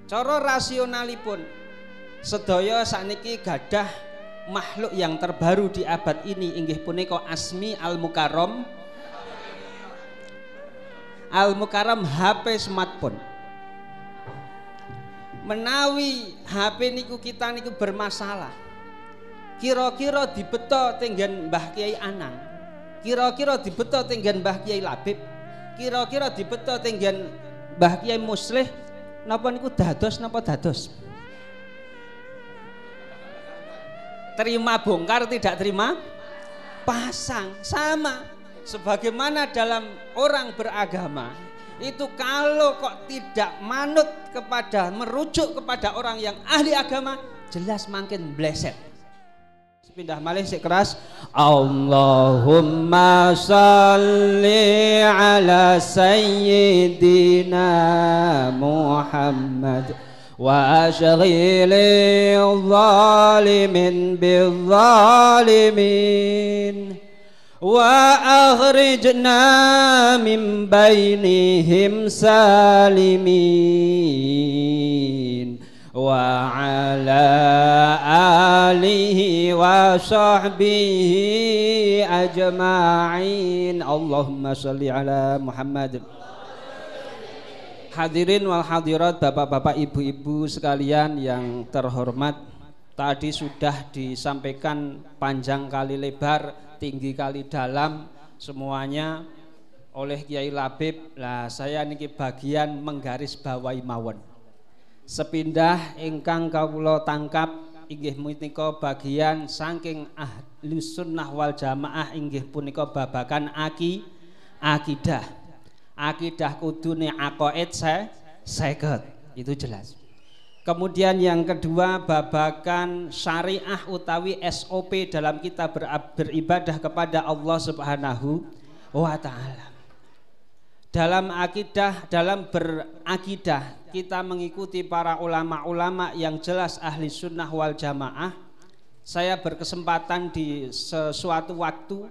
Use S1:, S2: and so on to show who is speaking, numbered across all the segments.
S1: Cara rasionalipun sedaya sakniki gadah makhluk yang terbaru di abad ini inggih punika Asmi Al-Mukarram. Al-Mukarram HP smartphone. Menawi HP niku kita niku bermasalah, kira-kira dibeto tenggen Mbah Kiai Anang, kira-kira dibeto tenggen Mbah Kiai Labib, kira-kira dibeto tenggen Mbah Kiai Muslih, napa niku dados napa dados? Terima bongkar tidak terima pasang. Sama sebagaimana dalam orang beragama itu, kalau kok tidak manut kepada, merujuk kepada orang yang ahli agama, jelas makin bleset. Pindah malih sik keras. Allahumma shalli ala sayyidina Muhammad wa ashghili zalimin bizzalimin wa akhrijna min bainihim salimin wa ala alihi wa sahbihi ajma'in. Allahumma sholli ala Muhammad. Hadirin wal hadirat, bapak-bapak, ibu-ibu sekalian yang terhormat, tadi sudah disampaikan panjang kali lebar, tinggi kali dalam semuanya oleh Kiai Labib. Lah saya niki bagian menggaris bawahi mawon. Sepindah ingkang kawula tangkap inggih punika bagian saking Ahlus Sunnah wal Jamaah inggih punika babakan akidah. Akidah kudune aqaid seket, itu jelas. Kemudian yang kedua babakan syariah utawi SOP dalam kita beribadah kepada Allah Subhanahu wa ta'ala. Dalam akidah, dalam berakidah kita mengikuti para ulama-ulama yang jelas ahli sunnah wal jamaah. Saya berkesempatan di sesuatu waktu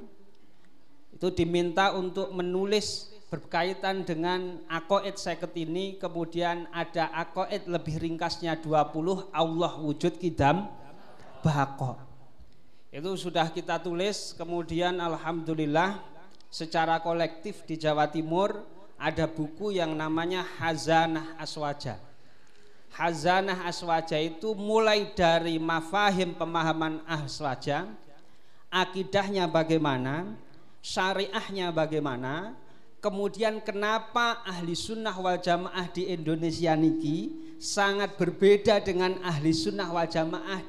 S1: itu diminta untuk menulis berkaitan dengan aqaid seket ini, kemudian ada aqaid lebih ringkasnya 20, Allah wujud kidam baqa. Itu sudah kita tulis, kemudian alhamdulillah secara kolektif di Jawa Timur ada buku yang namanya Khazanah Aswaja. Khazanah Aswaja itu mulai dari mafahim pemahaman aswaja, akidahnya bagaimana, syariahnya bagaimana, kemudian kenapa ahli sunnah wal jamaah di Indonesia niki sangat berbeda dengan ahli sunnah wal jamaah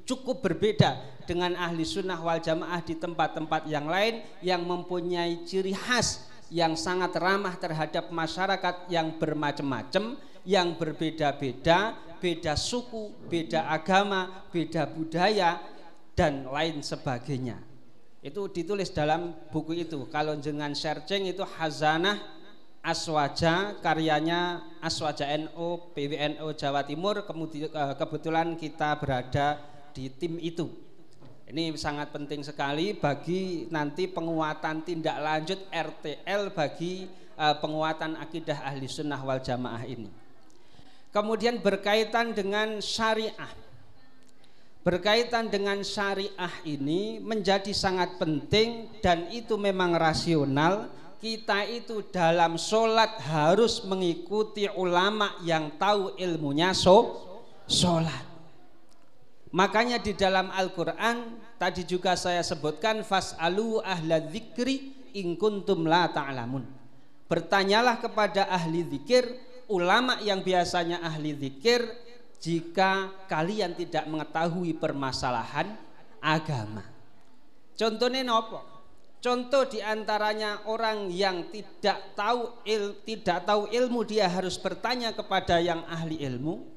S1: cukup berbeda dengan ahli sunnah wal jamaah di tempat-tempat yang lain yang mempunyai ciri khas yang sangat ramah terhadap masyarakat yang bermacam-macam, yang berbeda-beda, beda suku, beda agama, beda budaya dan lain sebagainya. Itu ditulis dalam buku itu. Kalau dengan searching itu Khazanah Aswaja, karyanya Aswaja NU PWNU Jawa Timur. Kebetulan kita berada di tim itu. Ini sangat penting sekali bagi nanti penguatan tindak lanjut RTL bagi penguatan akidah ahli sunnah wal jamaah ini. Kemudian berkaitan dengan syariah. Berkaitan dengan syariah ini menjadi sangat penting dan itu memang rasional. Kita itu dalam sholat harus mengikuti ulama yang tahu ilmunya sholat. Makanya di dalam Al-Quran tadi juga saya sebutkan fas'alu ahla dzikri in kuntum la ta'lamun. Bertanyalah kepada ahli zikir, ulama yang biasanya ahli zikir, jika kalian tidak mengetahui permasalahan agama. Contohnya nopo? Contoh diantaranya orang yang tidak tahu ilmu, dia harus bertanya kepada yang ahli ilmu.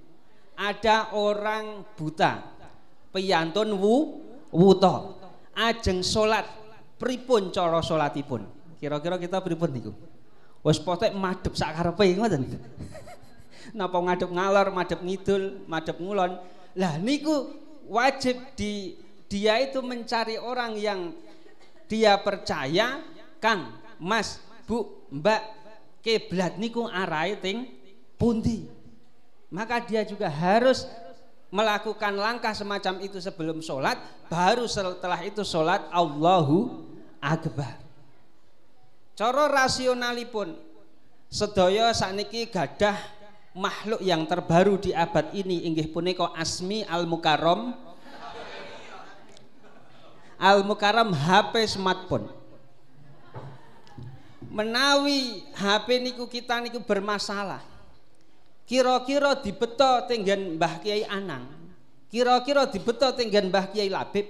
S1: Ada orang buta, piyantun wuto, ajeng salat, pripun cara salatipun? Kira-kira kita pripun niku? Wis potek madhep sak karepe ngoten. Napa ngadep ngalor, madhep ngidul, madhep ngulon. Lah niku wajib dia itu mencari orang yang dia percaya, Kang, Mas, Bu, Mbak, kiblat niku arahe teng pundi. maka dia juga harus melakukan langkah semacam itu sebelum sholat, baru setelah itu sholat Allahu Akbar. Cara rasionalipun sedaya sakniki gadah makhluk yang terbaru di abad ini inggih punika Asmi Al-Mukarram. Al-Mukarram HP smartphone. Menawi HP niku kita niku bermasalah, kira-kira dibeto tenggen Mbah Kiai Anang, kira-kira dibeto tenggen Mbah Kiai Labib,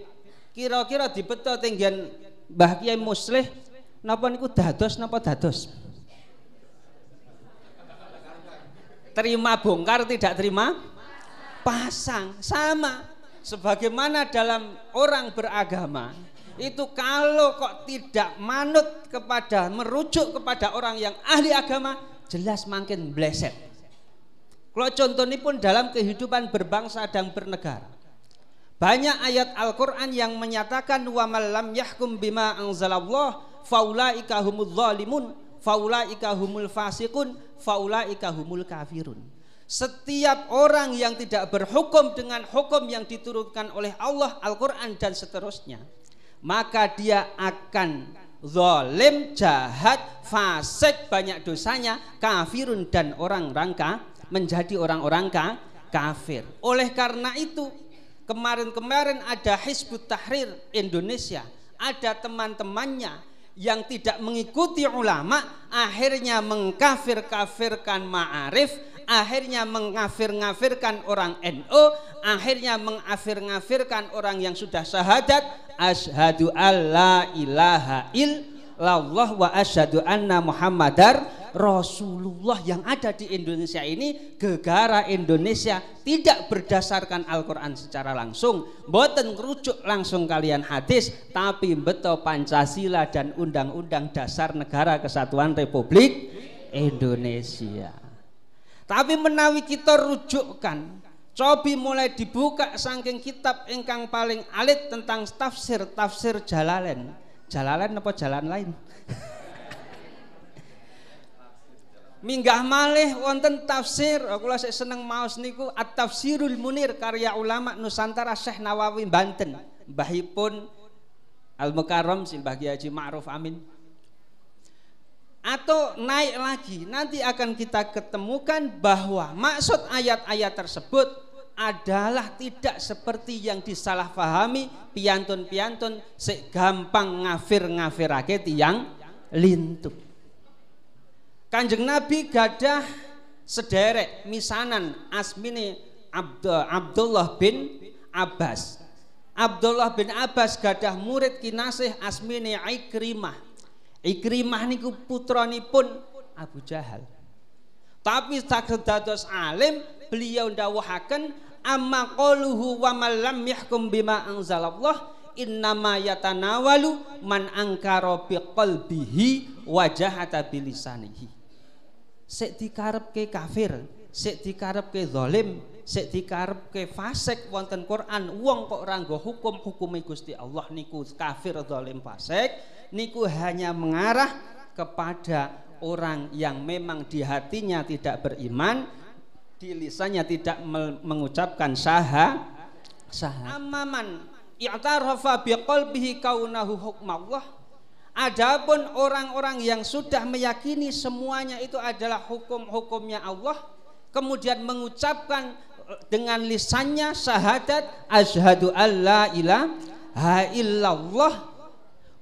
S1: kira-kira dibeto tenggen Mbah Kiai Muslih, napa niku dados napa dados? Terima bongkar tidak terima pasang. Sama sebagaimana dalam orang beragama itu, kalau kok tidak manut kepada, merujuk kepada orang yang ahli agama, jelas makin bleset. Kalau contohnya pun dalam kehidupan berbangsa dan bernegara, banyak ayat Al-Quran yang menyatakan wa man lam yahkum bima anzalallah faulaika humul zalimun faulaika humul fasiqun faulaika humul kafirun. Setiap orang yang tidak berhukum dengan hukum yang diturunkan oleh Allah, Al-Quran dan seterusnya, maka dia akan zalim, jahat, fasik, banyak dosanya, kafirun, dan orang rangka menjadi orang-orang kafir. Oleh karena itu kemarin-kemarin ada Hizbut Tahrir Indonesia, ada teman-temannya yang tidak mengikuti ulama, akhirnya mengkafir-kafirkan ma'arif, akhirnya mengkafir-ngafirkan orang NU, akhirnya mengkafir-ngafirkan orang yang sudah syahadat asyhadu alla ilaha illallah wa asyhadu anna muhammadar Rasulullah. Yang ada di Indonesia ini, gegara Indonesia tidak berdasarkan Al-Quran secara langsung, boten rujuk langsung kalian hadis, tapi beto Pancasila dan Undang-Undang Dasar Negara Kesatuan Republik Indonesia. Tapi menawi kita rujukkan, cobi mulai dibuka saking kitab ingkang paling alit tentang tafsir Jalalain. Jalalain apa jalan lain? Minggah malih wonten tafsir, kula sik seneng maos niku At-Tafsirul Munir karya ulama Nusantara Syekh Nawawi Banten, mbahipun Al-Mukarram Mbah Kiai Haji Ma'ruf Amin. Atau naik lagi, nanti akan kita ketemukan bahwa maksud ayat-ayat tersebut adalah tidak seperti yang disalahpahami piantun-piantun sik gampang ngafir-ngafirake tiyang lintu. Kanjeng Nabi gadah sederek misanan asmine Abdullah bin Abbas. Abdullah bin Abbas gadah murid kinasih asmine Ikrimah. Ikrimah niku putranipun Abu Jahal. Tapi saged dados alim, beliau ndawuhaken amma qaluhu wa man lam yahkum bima anzalallah innama yatanawalu man angkara biqalbihi wa jahata bilisanihi. Sik dikarepke kafir, sik dikarepke zalim, sik dikarepke fasik wonten Quran, wong kok ora nggo hukum-hukume Gusti Allah niku kafir, zalim, fasik, niku hanya mengarah kepada orang yang memang di hatinya tidak beriman, di lisannya tidak mengucapkan syahadat. Amman i'tarafa biqalbihi kaunahu hukmallah. Adapun orang-orang yang sudah meyakini semuanya itu adalah hukum-hukumnya Allah, kemudian mengucapkan dengan lisannya syahadat asyhadu alla ilaha illallah,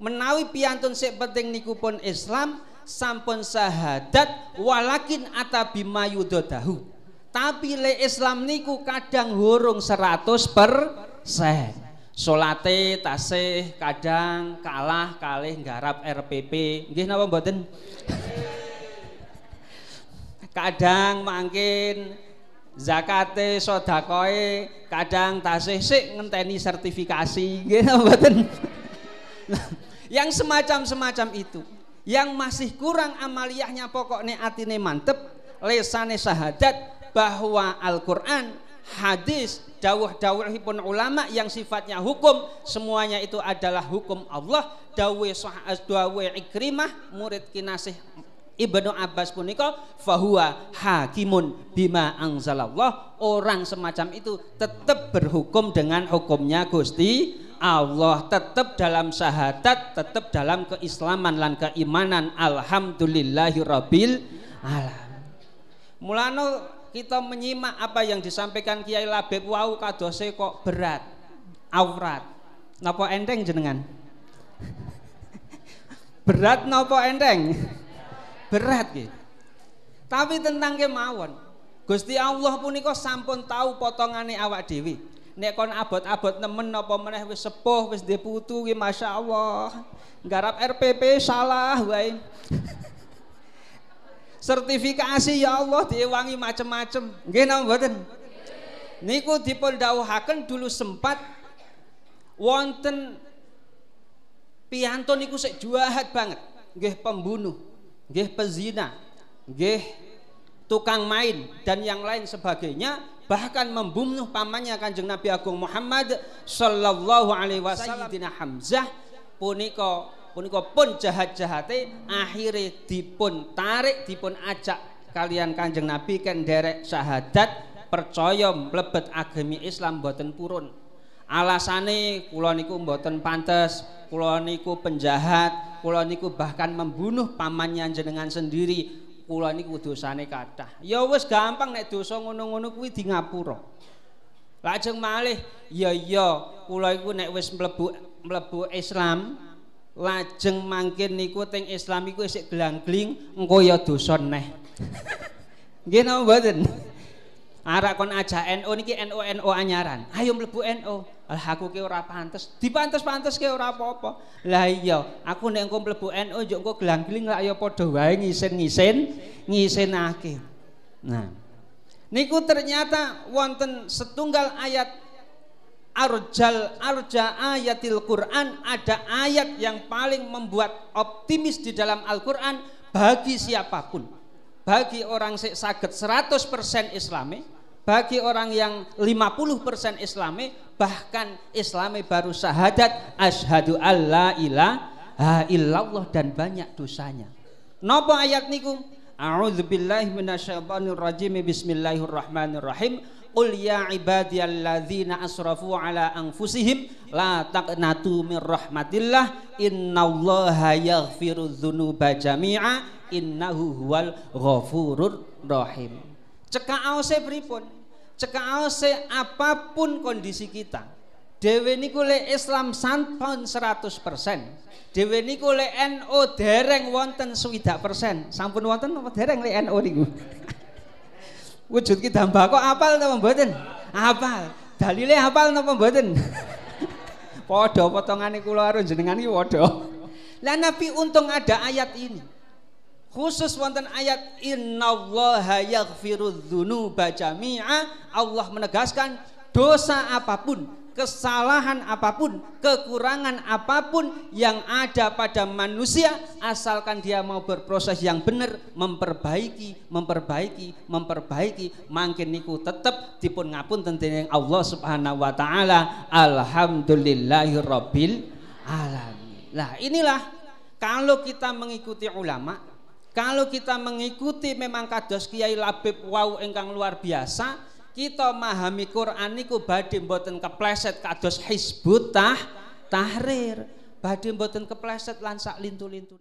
S1: menawi piantun sik penting niku pun Islam sampun syahadat walakin atabima yudodahu, tapi le Islam niku kadang hurung 100%. Salate tasih kadang kalah kalih nggarap RPP, nggih napa mboten? Kadang mangkin zakate sedekahe kadang tasih sik ngenteni sertifikasi, nggih napa mboten? Yang semacam-semacam itu, yang masih kurang amaliyahnya, pokoknya atine mantep, lesane syahadat bahwa Al-Quran, hadis, dawuh-dawuhipun ulama yang sifatnya hukum, semuanya itu adalah hukum Allah. Dawuh Ikrimah murid kinasih Ibnu Abbas punika fahuwa hakimun bima anzalallah, orang semacam itu tetap berhukum dengan hukumnya Gusti Allah, tetap dalam syahadat, tetap dalam keislaman lan keimanan. Alhamdulillahirabbil alamin. Mulane kita menyimak apa yang disampaikan Kiai Labib wau kadose kok berat aurat. Napa enteng jenengan? Berat napa enteng? Berat gitu. Tapi tentang kemawon Gusti Allah punika sampun tahu potongane awak dhewe. Nek kon abot-abot nemen napa meneh wis sepuh wis duwe putu ki masyaallah. Nggarap RPP salah wae. Sertifikasi ya Allah diewangi macem-macem. Nggih napa mboten? Niku dipun dawuhaken dulu sempat wonten piyantun niku sik jahat banget. Nggih pembunuh, nggih pezina, nggih tukang main dan yang lain sebagainya, bahkan membunuh pamannya Kanjeng Nabi Agung Muhammad sallallahu alaihi wasallam. Sayyidina Hamzah punika pun jahat-jahate akhirnya dipun tarik, dipun ajak kalian Kanjeng Nabi kan derek syahadat, percaya mlebet agami Islam mboten purun. Alasane kula niku mboten pantes, kula niku penjahat, kula niku bahkan membunuh pamannya jenengan sendiri, kula niku dosane kathah. Ya wis gampang nek dosa ngono-ngono kuwi di ngapura. Lajeng malih ya kula iku nek wis mlebu Islam, lajeng mangkin niku teng Islam iku isih glang-gling, engko ya dosa neh. Nggih napa mboten? Arak kon ajak NU niki NU anyaran. Ayo mlebu NU. Lah aku ki ora pantes. Dipantes-pantes ki ora apa-apa. Lah iya, aku nek engko mlebu NU yo engko glang-gling lak ya padha wae ngisin-ngisinake. Nah, niku ternyata wonten setunggal ayat arja ayatil Quran, ada ayat yang paling membuat optimis di dalam Al-Qur'an bagi siapapun. Bagi orang saged 100% Islami, bagi orang yang 50% Islami, bahkan Islami baru syahadat asyhadu alla ilaha illallah dan banyak dosanya. Napa ayat niku? A'udzubillahi minasyaitonirrajim. Bismillahirrahmanirrahim. Qul ya ibadiyalladzina asrafu ala anfusihim la taqnatu mir rahmatillah innallaha yaghfirudz dzunuba jami'a innahu huwal ghafurur rahim. Cekaose pripun? Cekaose apapun kondisi kita. Dewe niku le Islam sampun 100%. Dewe niku le NU dereng wonten 60%. Sampun wonten apa dereng le NU niku? Wujud ki dambako apal napa mboten? Apal. Dalile apal napa mboten? Padha potongane kula karo jenengan iki padha. Lah Nabi untung ada ayat ini. Khusus wonten ayat innallaha yaghfirudz dzunuba jami'a. Allah menegaskan dosa apapun, kesalahan apapun, kekurangan apapun yang ada pada manusia, asalkan dia mau berproses yang benar, memperbaiki, mangkin niku tetep dipun ngapunten dening Allah Subhanahu wa taala. Alhamdulillahirabbil alamin. Lah inilah kalau kita mengikuti ulama, kalau kita mengikuti memang kados Kiai Labib wau ingkang luar biasa, kita memahami Quran niku badhe mboten kepleset kados Hizbut Tahrir, badhe mboten kepleset lan sak lintu-lintu.